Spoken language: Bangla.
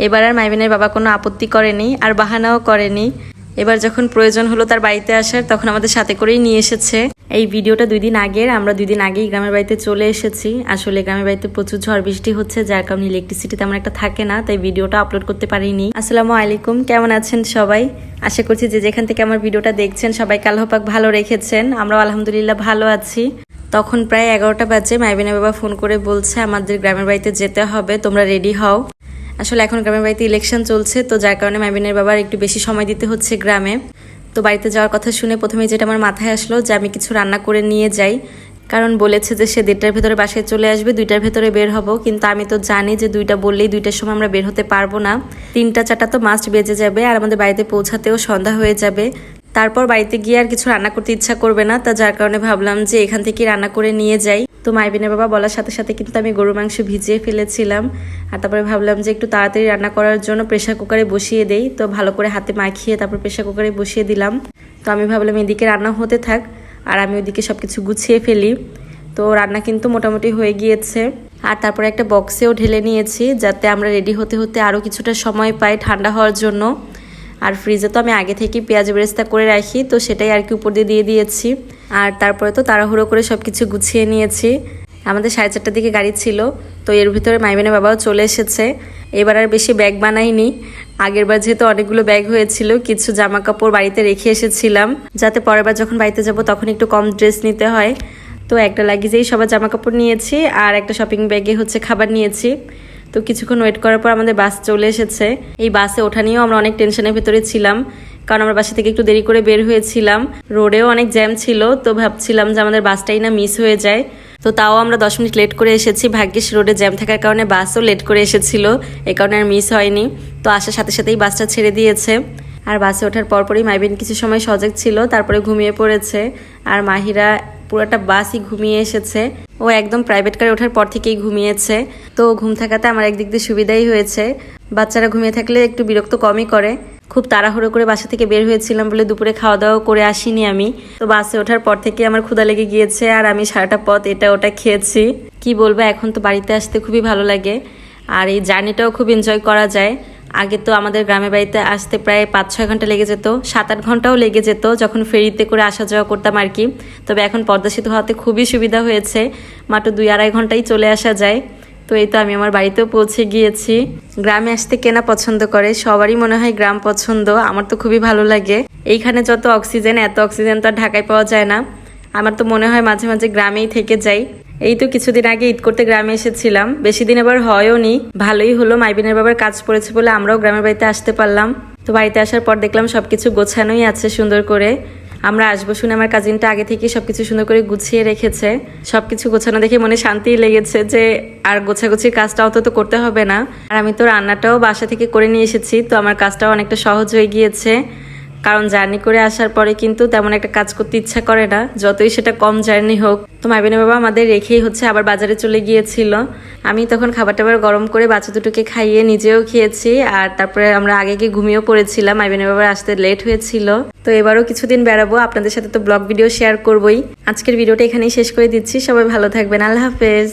এবার আর মাইবিনের বাবা কোনো আপত্তি করেনি আর বাহানাও করেনি। এবার যখন প্রয়োজন হলো তার বাড়িতে আসার, তখন আমাদের সাথে করেই নিয়ে এসেছে। এই ভিডিওটা 2 দিন আগের। আমরা 2 দিন আগেই গ্রামের বাড়িতে চলে এসেছি। আসলে গ্রামের বাড়িতে প্রচুর ঝড় বৃষ্টি হচ্ছে, যার কারণে ইলেকট্রিসিটি তেমন একটা থাকে না, তাই ভিডিওটা আপলোড করতে পারিনি। আসসালামু আলাইকুম, কেমন আছেন সবাই? আশা করছি যে যেখান থেকে আমার ভিডিওটা দেখছেন সবাইকে আল্লাহ পাক ভালো রেখেছেন। আমরাও আলহামদুলিল্লাহ ভালো আছি। তখন প্রায় 11টা বাজে। মাইবিনের বাবা ফোন করে বলছে আমাদের গ্রামের বাড়িতে যেতে হবে, তোমরা রেডি হও। আসলে এখন গ্রামের বাড়িতে ইলেকশন চলছে, তো যার কারণে মাইবিনের বাবার একটু বেশি সময় দিতে হচ্ছে গ্রামে। তো বাড়িতে যাওয়ার কথা শুনে প্রথমে যেটা আমার মাথায় আসলো যে আমি কিছু রান্না করে নিয়ে যাই, কারণ বলেছে যে সে 1:30টার ভেতরে বাসায় চলে আসবে, 2টার ভেতরে বের হব। কিন্তু আমি তো জানি যে 2টা বললেই 2টার সময় আমরা বের হতে পারবো না, 3টা 4টা তো মাস্ট বেজে যাবে, আর আমাদের বাড়িতে পৌঁছাতেও সন্ধ্যা হয়ে যাবে। তারপর বাড়িতে গিয়ে আর কিছু রান্না করতে ইচ্ছা করবে না, তা যার কারণে ভাবলাম যে এখান থেকে রান্না করে নিয়ে যাই। তো মাইবিনের বাবা বলার সাথে সাথে কিন্তু আমি গরুর মাংস ভিজিয়ে ফেলেছিলাম, আর তারপরে ভাবলাম যে একটু তাড়াতাড়ি রান্না করার জন্য প্রেসার কুকারে বসিয়ে দেই। তো ভালো করে হাতে মাখিয়ে তারপর প্রেসার কুকারে বসিয়ে দিলাম। তো আমি ভাবলাম এদিকে রান্না হতে থাক আর আমি ওইদিকে সব কিছু গুছিয়ে ফেলি। তো রান্না কিন্তু মোটামুটি হয়ে গিয়েছে, আর তারপরে একটা বক্সেও ঢেলে নিয়েছি যাতে আমরা রেডি হতে হতে আরও কিছুটা সময় পাই ঠান্ডা হওয়ার জন্য। আর ফ্রিজে তো আমি আগে থেকেই পেঁয়াজ বেরেস্তা করে রাখি, তো সেটাই আর কি উপর দিয়ে দিয়ে দিয়েছি। আর তারপরে তো তাড়াহুড়ো করে সব কিছু গুছিয়ে নিয়েছি। আমাদের 4:30টার দিকে গাড়ি ছিল, তো এর ভিতরে মাইবিনের বাবাও চলে এসেছে। এবার আর বেশি ব্যাগ বানাইনি। আগেরবার যেহেতু অনেকগুলো ব্যাগ হয়েছিল, কিছু জামা কাপড় বাড়িতে রেখে এসেছিলাম যাতে পরের বার যখন বাড়িতে যাব তখন একটু কম ড্রেস নিতে হয়। তো একটা লাগেজেই সবার জামা কাপড় নিয়েছি, আর একটা শপিং ব্যাগে খাবার নিয়েছি। তো কিছুক্ষণ ওয়েট করার পর আমাদের বাস চলে এসেছে। এই বাসে ওঠা নিয়েও আমরা অনেক টেনশনের ভেতরে ছিলাম, কারণ আমরা বাসা থেকে একটু দেরি করে বের হয়েছিলাম। রোডেও অনেক জ্যাম ছিল, তো ভাবছিলাম যে আমাদের বাসটাই না মিস হয়ে যায়। তো তাও আমরা 10 মিনিট লেট করে এসেছি। ভাগ্যিস রোডে জ্যাম থাকার কারণে বাসও লেট করে এসেছিল, এই কারণে আর মিস হয়নি। তো আসার সাথে সাথেই বাসটা ছেড়ে দিয়েছে। আর বাসে ওঠার পরপরই মাইবিন কিছু সময় সজাগ ছিল, তারপরে ঘুমিয়ে পড়েছে। আর মাহিরা পুরোটা বাসই ঘুমিয়ে এসেছে। ও একদম প্রাইভেট কারে ওঠার পর থেকেই ঘুমিয়েছে। তো ঘুম থাকাতে আমার একদিক দিয়ে সুবিধাই হয়েছে। বাচ্চারা ঘুমিয়ে থাকলে একটু বিরক্ত কমই করে। খুব তাড়াহুড়ো করে বাসা থেকে বের হয়েছিলাম বলে দুপুরে খাওয়া দাওয়া করে আসিনি আমি। তো বাসে ওঠার পর থেকে আমার ক্ষুধা লেগে গিয়েছে, আর আমি সারাটা পথ এটা ওটা খেয়েছি। কি বলবো, এখন তো বাড়িতে আসতে খুবই ভালো লাগে, আর এই জার্নিটাও খুব এনজয় করা যায়। আগে তো আমাদের গ্রামের বাড়িতে আসতে প্রায় 5-6 ঘন্টা লেগে যেত, 7-8 ঘন্টাও লেগে যেত যখন ফেরিতে করে আসা যাওয়া করতাম আর কি। তবে এখন পদ্মা সেতু হওয়াতে খুবই সুবিধা হয়েছে, মাত্র 2-2.5 ঘন্টায় চলে আসা যায়। তো এই তো আমি আমার বাড়িতেও পৌঁছে গিয়েছি। গ্রামে আসতে কেনা পছন্দ করে, সবারই মনে হয় গ্রাম পছন্দ। আমার তো খুবই ভালো লাগে। এইখানে যত অক্সিজেন, এত অক্সিজেন তো আর ঢাকায় পাওয়া যায় না। আমার তো মনে হয় মাঝে মাঝে গ্রামেই থেকে যাই। এই তো কিছুদিন আগে ঈদ করতে গ্রামে এসেছিলাম, বেশি দিন আবার হয়ও নি। ভালোই হলো, মাইবিনের বাবার কাজ পড়েছে বলে আমরাও গ্রামের বাড়িতে আসতে পারলাম। তো বাড়িতে আসার পর দেখলাম সবকিছু গোছানোই আছে সুন্দর করে। আমরা আসবো শুনে আমার কাজিনটা আগে থেকে সবকিছু সুন্দর করে গুছিয়ে রেখেছে। সবকিছু গোছানো দেখে মনে শান্তি লেগেছে যে আর গোছাগুছির কাজটা অত তো করতে হবে না। আর আমি তো রান্নাটাও বাসা থেকে করে নিয়ে এসেছি, তো আমার কাজটাও অনেকটা সহজ হয়ে গিয়েছে। কারণ জার্নি করে আসার পরে কিন্তু তেমন একটা কাজ করতে ইচ্ছা করে না, যতই সেটা কম জার্নি হোক। তো মাইবিনের বাবা আমাদের রেখেই আবার বাজারে চলে গিয়েছিল। আমি তখন খাবার টাবার গরম করে বাচ্চা দুটোকে খাইয়ে নিজেও খেয়েছি, আর তারপরে আমরা আগে গিয়ে ঘুমিয়েও পড়েছিলাম। মাইবিনের বাবার আসতে লেট হয়েছিল। তো এবারও কিছুদিন বেড়াবো, আপনাদের সাথে তো ব্লগ ভিডিও শেয়ার করবোই। আজকের ভিডিওটা এখানেই শেষ করে দিচ্ছি। সবাই ভালো থাকবেন, আল্লাহ হাফেজ।